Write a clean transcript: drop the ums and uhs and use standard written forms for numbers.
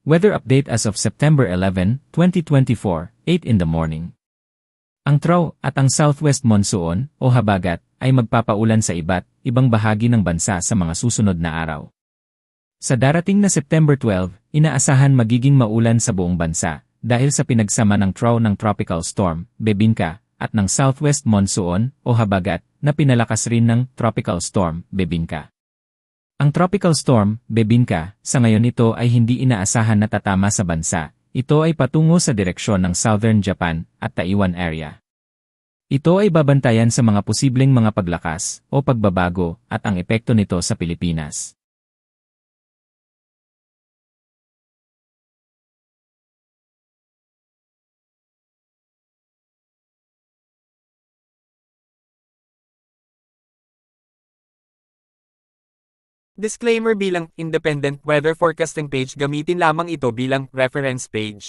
Weather update as of September 11, 2024, 8 in the morning. Ang trough at ang southwest monsoon o habagat ay magpapaulan sa iba't ibang bahagi ng bansa sa mga susunod na araw. Sa darating na September 12, inaasahan magiging maulan sa buong bansa dahil sa pinagsama ng trough ng tropical storm, Bebinka, at ng southwest monsoon o habagat na pinalakas rin ng tropical storm, Bebinka. Ang tropical storm, Bebinka, sa ngayon ito ay hindi inaasahan na tatama sa bansa. Ito ay patungo sa direksyon ng southern Japan at Taiwan area. Ito ay babantayan sa mga posibleng mga paglakas o pagbabago at ang epekto nito sa Pilipinas. Disclaimer: bilang independent weather forecasting page, gamitin lamang ito bilang reference page.